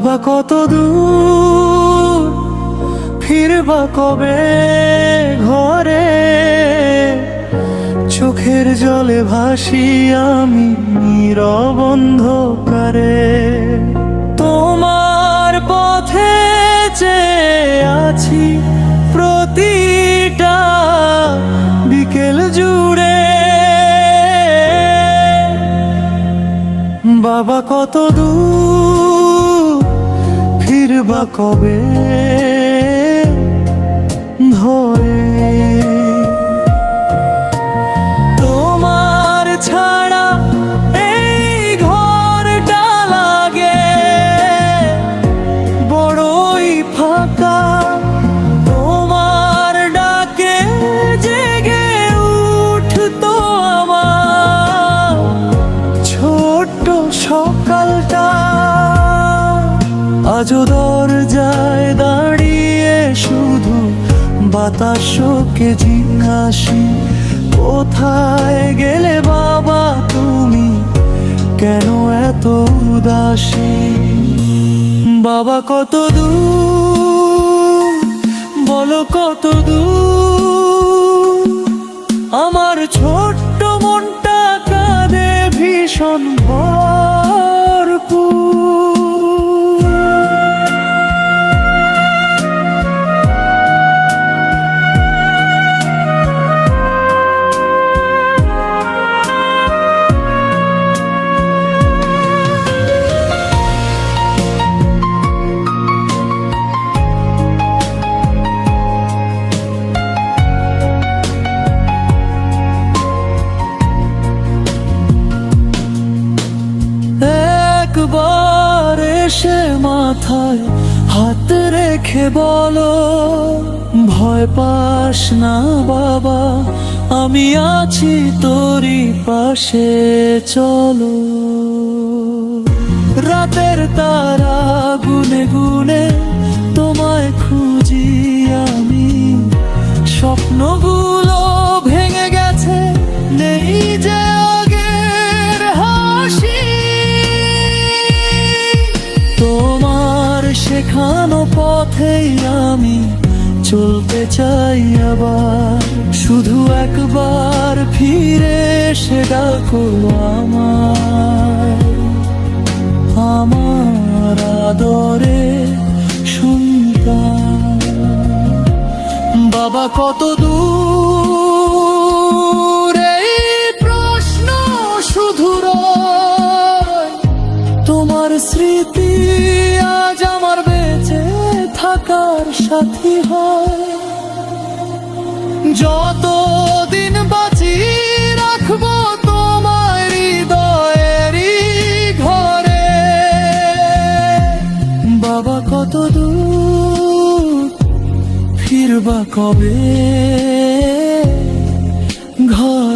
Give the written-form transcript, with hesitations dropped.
বাবা কত দূর, ফিরবা কবে ঘরে? চোখের জলে ভাসি আমি নীরব অন্ধকারে। তোমার পথে চেয়ে আছি প্রতিটা বিকেল জুড়ে। বাবা কত দূর, ফিরবা কবে ধরে? তোমার ছাড়া এই ঘরটা লাগে বড়ই ফাঁকা। তোমার ডাকে জেগে উঠতো আমার ছোট্ট সকালটা। আজও দরজায় দাঁড়িয়ে শুধু বাতাসকে জিজ্ঞাসি, কোথায় গেলে বাবা তুমি, কেন এত উদাসী? বাবা কত দূর, বলো কত দূর? আমার ছোট্ট মনটা কাঁদে ভীষণ ভরপুর। একবার এসে মাথায় হাত রেখে বলো, ভয় পাস না বাবা, আমি আছি তোরই পাশে। চলো রাতের তারা গুনে গুনে তোমায় খুঁজি আমি। স্বপ্নগুলো ভেঙে গেছে, নেই যে আগের হাসি। তোমার শেখানো পথেই আমি চলতে চাই আবার। শুধু একবার ফিরে এসে ডাকো আমার আদরে সন্তান। বাবা কত দূর, এই প্রশ্ন শুধু রয়। তোমার স্মৃতি আজ আমার বেঁচে থাকার সাথী হয়। যতদিন বাঁচি রাখবো তোমার হৃদয়েরই ঘরে। বাবা কত দূর, ফিরবা কবে ঘরে?